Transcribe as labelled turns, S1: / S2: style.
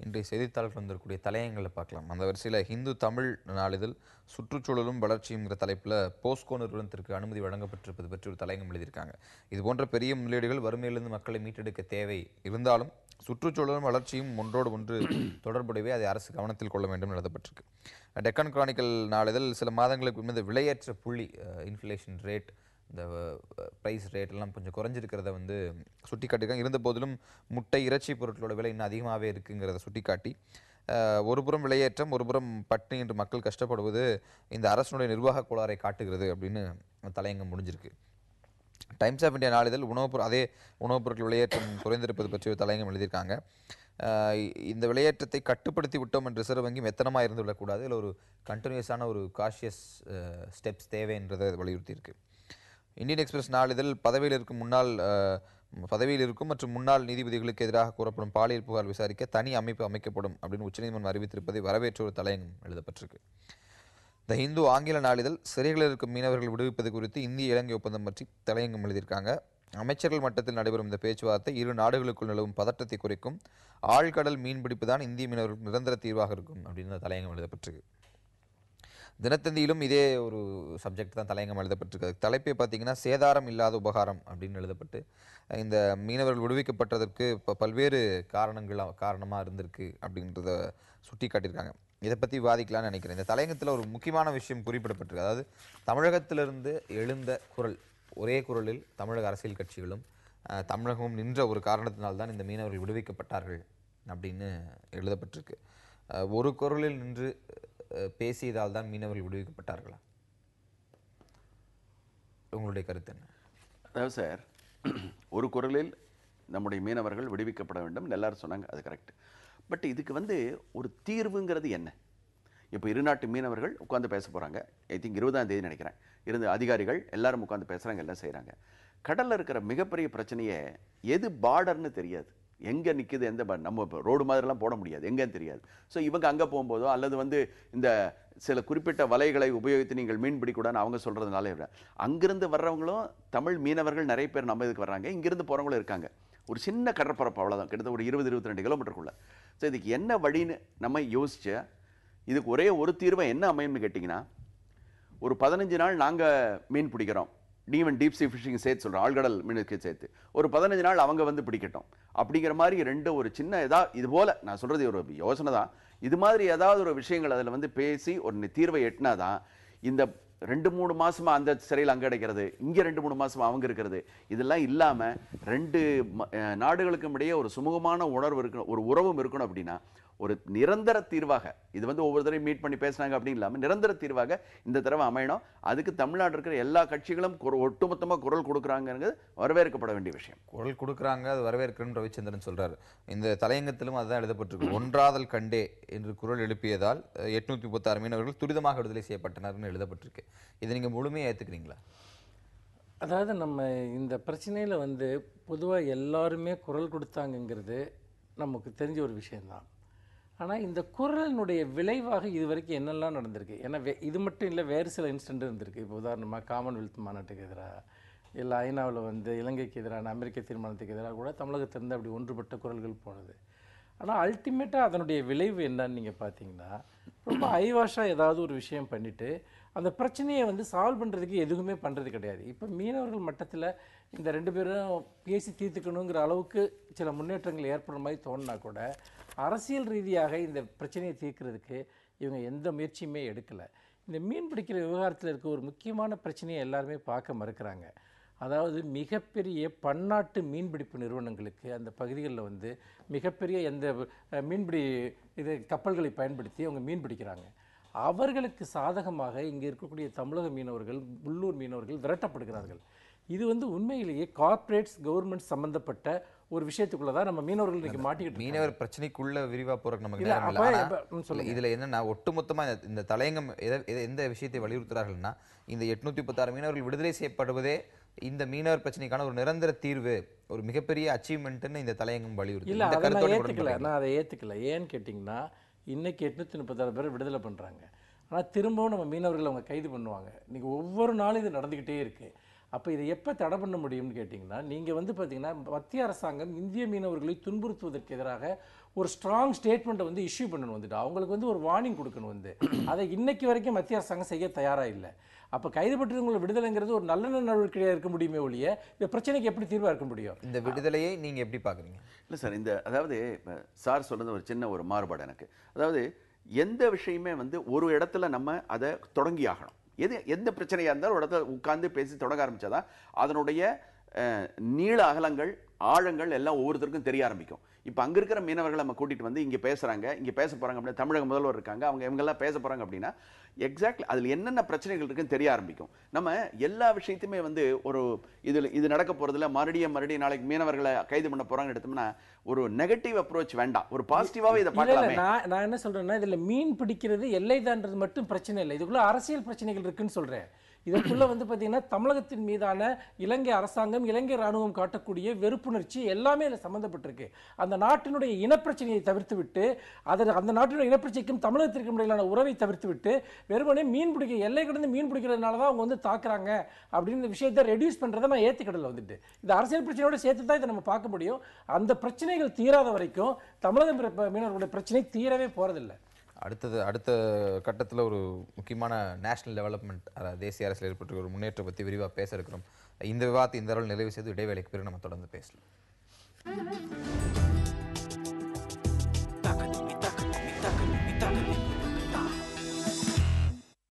S1: இன்றைய செய்தித்தாள்கள் வந்திருக்கக்கூடிய தலையங்களை பார்க்கலாம். அந்த வரிசையில் ஹிந்து தமிழ் நாளிதழ் சுற்றுச்சூழலும் வளர்ச்சியுங்கிற தலைப்பில் போஸ்கோ நிறுவனத்திற்கு அனுமதி வழங்கப்பட்டிருப்பது பற்றி ஒரு தலையங்கம் எழுதியிருக்காங்க. இது போன்ற பெரிய முதலீடுகள் வறுமையிலிருந்து மக்களை மீட்டெடுக்க தேவை இருந்தாலும் சுற்றுச்சூழலும் வளர்ச்சியும் ஒன்றோடு ஒன்று தொடர்புடையவே அதை அரசு கவனத்தில் கொள்ள வேண்டும் எழுதப்பட்டிருக்கு. டெக்கன் கிரானிக்கல் நாளிதழ் சில மாதங்களுக்கு முன்பு இந்த விலையேற்ற புள்ளி இன்ஃப்ளேஷன் ரேட், இந்த ப்ரைஸ் ரேட் எல்லாம் கொஞ்சம் குறைஞ்சிருக்கிறத வந்து சுட்டி காட்டியிருக்காங்க. இருந்த போதிலும் முட்டை இறைச்சி பொருட்களோட விலை இன்னும் அதிகமாகவே இருக்குங்கிறத சுட்டி காட்டி ஒரு புறம் விலையேற்றம், ஒரு புறம் பட்டினி என்று மக்கள் கஷ்டப்படுவது இந்த அரசனுடைய நிர்வாக கோளாறை காட்டுகிறது அப்படின்னு தலையங்கம் முடிஞ்சிருக்கு. டைம்ஸ் ஆஃப் இந்தியா நாளிதழ் அதே உணவுப் பொருட்கள் விலையேற்றம் குறைந்திருப்பது பற்றி ஒரு தலையங்கம் எழுதியிருக்காங்க. இந்த விலையேற்றத்தை கட்டுப்படுத்தி விட்டோம் என்று ரிசர்வ் வங்கி மெத்தனமாக இருந்து விடக்கூடாது, இல்லை ஒரு கண்டினியூஸான ஒரு காஷியஸ் ஸ்டெப்ஸ் தேவை என்றதை வலியுறுத்தியிருக்கு. இந்தியன் எக்ஸ்பிரஸ் நாளிதழ் பதவியில் இருக்கும் மற்றும் முன்னாள் நீதிபதிகளுக்கு எதிராக கூறப்படும் பாலியல் புகார் விசாரிக்க தனி அமைப்பு அமைக்கப்படும் அப்படின்னு உச்சநீதிமன்றம் அறிவித்திருப்பதை வரவேற்ற ஒரு தலையங்கம் எழுதப்பட்டிருக்கு. த ஹிந்து ஆங்கில நாளிதழ் சிறைகளில் இருக்கும் மீனவர்கள் விடுவிப்பது குறித்து இந்திய இலங்கை ஒப்பந்தம் பற்றி தலையங்கம் எழுதியிருக்காங்க. அமைச்சர்கள் மட்டத்தில் நடைபெறும் இந்த பேச்சுவார்த்தை இரு நாடுகளுக்குள் நிலவும் பதற்றத்தை குறைக்கும், ஆழ்கடல் மீன்பிடிப்பு தான் இந்திய மீனவர்களுக்கு நிரந்தர தீர்வாக இருக்கும் அப்படின்னு தலையங்கம் எழுதப்பட்டிருக்கு. தினத்தந்தியிலும் இதே ஒரு சப்ஜெக்ட் தான் தலையங்கம் எழுதப்பட்டிருக்கு. தலைப்பை பார்த்தீங்கன்னா சேதாரம் இல்லாத உபகாரம் அப்படின்னு எழுதப்பட்டு இந்த மீனவர்கள் விடுவிக்கப்பட்டதற்கு பல்வேறு காரணமாக இருந்திருக்கு அப்படின்றத சுட்டி காட்டியிருக்காங்க. இதை பற்றி விவாதிக்கலாம்னு நினைக்கிறேன். இந்த தலையங்கத்தில் ஒரு முக்கியமான விஷயம் குறிப்பிடப்பட்டிருக்கு. அதாவது தமிழகத்திலிருந்து எழுந்த குரல், ஒரே குரலில் தமிழக அரசியல் கட்சிகளும் தமிழகமும் நின்ற ஒரு காரணத்தினால்தான் இந்த மீனவர்கள் விடுவிக்கப்பட்டார்கள் அப்படின்னு எழுதப்பட்டிருக்கு. ஒரு குரலில் நின்று பேசியதால் தான் மீனவர்கள் விடுவிக்கப்பட்டார்களா? உங்களுடைய கருத்து என்ன?
S2: அதாவது சார், ஒரு குரலில் நம்முடைய மீனவர்கள் விடுவிக்கப்பட வேண்டும் எல்லாரும் சொன்னாங்க, அது கரெக்ட். பட் இதுக்கு ஒரு தீர்வுங்கிறது என்ன? இப்போ இருநாட்டு மீனவர்கள் உட்காந்து பேச போகிறாங்க. ஐ திங்க் 20ஆம் தேதி நினைக்கிறேன். இருந்த அதிகாரிகள் எல்லாரும் உட்காந்து பேசுகிறாங்க, எல்லாம் செய்கிறாங்க. கடலில் இருக்கிற மிகப்பெரிய பிரச்சனையே எது பார்டர்னு தெரியாது. எங்கே நிற்குது, எந்த நம்ம ரோடு மாதிரிலாம் போட முடியாது, எங்கேன்னு தெரியாது. ஸோ இவங்க அங்கே போகும்போதோ அல்லது இந்த சில குறிப்பிட்ட வலைகளை உபயோகித்து நீங்கள் மீன் பிடிக்கூடாதுன்னு அவங்க சொல்கிறதுனால அங்கிருந்து வர்றவங்களும் தமிழ் மீனவர்கள் நிறைய பேர் நம்ம இதுக்கு வர்றாங்க, இங்கிருந்து போகிறவங்களும் இருக்காங்க. ஒரு சின்ன கடற்பரப்பு, அவ்வளோதான், கிட்டத்தட்ட ஒரு 20-22 கிலோமீட்டருக்குள்ள. ஸோ இதுக்கு என்ன வழின்னு நம்ம யோசிச்சு இதுக்கு ஒரே ஒரு தீர்வை என்ன அமையும்னு கேட்டிங்கன்னா, ஒரு 15 நாள் நாங்கள் மீன் பிடிக்கிறோம், ஈவன் டீப் சி ஃபிஷிங் சேர்த்து சொல்கிறோம், ஆழ்கடல் மீனுக்கு சேர்த்து ஒரு 15 நாள் அவங்க பிடிக்கட்டும் அப்படிங்கிற மாதிரி ஒரு சின்ன இது போல் நான் சொல்கிறது ஒரு யோசனை தான். இது மாதிரி ஏதாவது ஒரு விஷயங்கள் அதில் பேசி ஒரு தீர்வை எட்டினாதான் இந்த 2-3 மாசமா அந்த சிறையில் அங்கே கிடைக்கிறது, இங்கே 2-3 மாசமா அவங்க இருக்கிறது, இதெல்லாம் இல்லாமல் 2 நாடுகளுக்கும் இடையே ஒரு சுமூகமான உணர்வு இருக்கணும், ஒரு உறவும் இருக்கணும். அப்படின்னா ஒரு நிரந்தர தீர்வாக இது ஒவ்வொரு தடவை மீட் பண்ணி பேசினாங்க அப்படின்னு இல்லாமல் நிரந்தர தீர்வாக இந்த தடவை அமையணும். அதுக்கு தமிழ்நாடு இருக்கிற எல்லா கட்சிகளும் ஒட்டுமொத்தமாக குரல் கொடுக்குறாங்கிறது வரவேற்கப்பட வேண்டிய விஷயம்.
S1: குரல் கொடுக்குறாங்க, அது வரவேற்கணும் ரவிச்சந்திரன் சொல்றாரு. இந்த தலையங்கத்திலும் அதுதான் எழுதப்பட்டிருக்கு. ஒன்றாதல் கண்டே என்று குரல் எழுப்பியதால் 836 மீனவர்கள் துரிதமாக விடுதலை செய்யப்பட்டனர்னு எழுதப்பட்டிருக்கு. இதை நீங்கள் முழுமையாக ஏற்றுக்கிறீங்களா?
S3: அதாவது நம்ம இந்த பிரச்சனையில் பொதுவாக எல்லாருமே குரல் கொடுத்தாங்கங்கிறது நமக்கு தெரிஞ்ச ஒரு விஷயந்தான். ஆனால் இந்த குரலினுடைய விளைவாக இது வரைக்கும் என்னெல்லாம் நடந்திருக்கு? ஏன்னா இது மட்டும் இல்லை, வேறு சில இன்சிடென்ட் இருந்திருக்கு. இப்போ உதாரணமாக காமன்வெல்த் மாநாட்டுக்கு எதிராக, இல்லை ஐநாவில் இலங்கைக்கு எதிரான அமெரிக்க தீர்மானத்துக்கு எதிராக கூட தமிழகத்திலிருந்து அப்படி ஒன்றுபட்ட குரல்கள் போனது. ஆனால் அல்டிமேட்டாக அதனுடைய விளைவு என்னன்னு நீங்கள் பார்த்தீங்கன்னா, ரொம்ப ஐவாஷாக ஏதாவது ஒரு விஷயம் பண்ணிவிட்டு அந்த பிரச்சனையை சால்வ் பண்ணுறதுக்கு எதுவுமே பண்ணுறது கிடையாது. இப்போ மீனவர்கள் மட்டத்தில் இந்த 2 பேரும் பேசி தீர்த்துக்கணுங்கிற அளவுக்கு சில முன்னேற்றங்கள் ஏற்படுற மாதிரி தோணுனா கூட அரசியல் ரீதியாக இந்த பிரச்சனையை தீர்க்கிறதுக்கு இவங்க எந்த முயற்சியுமே எடுக்கலை. இந்த மீன் பிடிக்கிற விவகாரத்தில் இருக்க ஒரு முக்கியமான பிரச்சனையை எல்லாருமே பார்க்க மறுக்கிறாங்க. அதாவது மிகப்பெரிய பன்னாட்டு மீன்பிடிப்பு நிறுவனங்களுக்கு அந்த பகுதிகளில் மிகப்பெரிய எந்த மீன்பிடி கப்பல்களை பயன்படுத்தி அவங்க மீன் பிடிக்கிறாங்க. அவர்களுக்கு சாதகமாக இங்கே இருக்கக்கூடிய தமிழக மீனவர்கள், உள்ளூர் மீனவர்கள் விரட்டப்படுகிறார்கள். இது உண்மையிலேயே கார்ப்பரேட்ஸ் கவர்மெண்ட் சம்பந்தப்பட்ட ஒரு விஷயத்துக்குள்ள தான் நம்ம மீனவர்கள் இன்னைக்கு மாட்டிக்கிட்டு.
S1: மீனவர் பிரச்சனைக்குள்ள விரிவா போறதுக்கு நமக்கு நேரம் இல்லை. இதுல என்னன்னா ஒட்டுமொத்தமா இந்த தலையங்கம் எந்த விஷயத்தை வலியுறுத்துறார்கள்னா, இந்த 836 மீனவர்கள் விடுதலை செய்யப்படுவதே இந்த மீனவர் பிரச்சனைக்கான ஒரு நிரந்தர தீர்வு, ஒரு மிகப்பெரிய அச்சீவ்மெண்ட்னு இந்த தலையங்கம் வலியுறுத்து.
S3: இல்லை, நான் அதை ஏற்றுக்கல. ஏன்னு கேட்டிங்கன்னா, இன்னைக்கு 836 பேர் விடுதலை பண்ணுறாங்க. ஆனால் திரும்பவும் நம்ம மீனவர்கள் அவங்க கைது பண்ணுவாங்க. இன்றைக்கி ஒவ்வொரு நாளும் இது நடந்துக்கிட்டே இருக்குது. அப்போ இதை எப்போ தடை பண்ண முடியும்னு கேட்டிங்கன்னா, நீங்கள் வந்து பார்த்தீங்கன்னா மத்திய அரசாங்கம் இந்திய மீனவர்களை துன்புறுத்துவதற்கு எதிராக ஒரு ஸ்ட்ராங் ஸ்டேட்மெண்ட்டை வந்து இஷ்யூ பண்ணணும் வந்துட்டு, அவங்களுக்கு வந்து ஒரு வார்னிங் கொடுக்கணும் வந்து. அதை இன்னைக்கு வரைக்கும் மத்திய அரசாங்கம் செய்ய தயாராக இல்லை. அப்போ கைதுபட்டவங்களை விடுதலைங்கிறது ஒரு நல்ல நடவடிக்கையாக இருக்க முடியுமே ஒழிய இந்த பிரச்சனைக்கு எப்படி தீர்வாக இருக்க முடியும்?
S1: இந்த விடுதலையை நீங்கள் எப்படி பார்க்குறீங்க?
S2: இல்லை சார், இந்த அதாவது சார் சொல்றது ஒரு சின்ன ஒரு மாறுபாடு எனக்கு. அதாவது எந்த விஷயமே வந்து ஒரு இடத்துல நம்ம அதை தொடங்கி ஆகணும். எந்த பிரச்சனையாக இருந்தாலும் ஒரு இடத்துல உட்கார்ந்து பேசி தொடங்க ஆரம்பிச்சாதான் அதனுடைய நீள அகலங்கள் ஆழங்கள் எல்லாம் ஒவ்வொருத்தருக்கும் தெரிய ஆரம்பிக்கும். இப்போ அங்கே இருக்கிற மீனவர்களை நம்ம கூட்டிகிட்டு வந்து இங்கே பேசுகிறாங்க, இங்கே பேச போகிறாங்க அப்படின்னா, தமிழக முதல்வர் இருக்காங்க, அவங்க இவங்கெல்லாம் பேச போகிறாங்க அப்படின்னா எக்ஸாக்ட்லி அதில் என்னென்ன பிரச்சனைகள் இருக்குன்னு தெரிய ஆரம்பிக்கும். நம்ம எல்லா விஷயத்தையுமே வந்து ஒரு இது நடக்க போகிறதுல மறுபடியும் நாளைக்கு மீனவர்களை கைது பண்ண போகிறாங்கன்னு எடுத்தோம்னா ஒரு நெகட்டிவ் அப்ரோச் வேண்டாம், ஒரு பாசிட்டிவாகவே இதை பார்க்கலாமே.
S3: நான் என்ன சொல்கிறேன்னா, இதில் மீன் பிடிக்கிறது எல்லை தாண்டது மட்டும் பிரச்சனை இல்லை, இதுக்குள்ளே அரசியல் பிரச்சனைகள் இருக்குன்னு சொல்கிறேன். இதற்குள்ள வந்து பார்த்தீங்கன்னா தமிழகத்தின் மீதான இலங்கை அரசாங்கம், இலங்கை ராணுவம் காட்டக்கூடிய வெறுப்புணர்ச்சி எல்லாமே இதில் சம்மந்தப்பட்டிருக்கு. அந்த நாட்டினுடைய இனப்பிரச்சனையை தவிர்த்து விட்டு, அந்த நாட்டினுடைய இனப்பிரச்சனைக்கும் தமிழகத்திற்கும் இடையிலான உறவை தவிர்த்து விட்டு, வெறுமனே மீன் பிடிக்க எல்லை கடந்து மீன் பிடிக்கிறதுனால தான் அவங்க வந்து தாக்குறாங்க அப்படின்னு விஷயத்தை ரெடியூஸ் பண்ணுறதை நான் ஏற்றுக்கிடல வந்துட்டு. இந்த அரசியல் பிரச்சனையோட சேர்த்து தான் இதை நம்ம பார்க்க முடியும். அந்த பிரச்சனைகள் தீராத வரைக்கும் தமிழக மீனவர்களுடைய பிரச்சனை தீரவே போகிறதில்லை.
S1: அடுத்த கட்டத்தில் ஒரு முக்கியமான நேஷனல் டெவலப்மெண்ட், தேசிய அரசியல் ஏற்பட்ட ஒரு முன்னேற்றம் பற்றி விரிவாக பேச இருக்கிறோம். இந்த விவாதத்தை இந்த அளவில் நிறைவு செய்து இடைவேளைக்கு பிறகு நம்ம தொடர்ந்து பேசலாம்.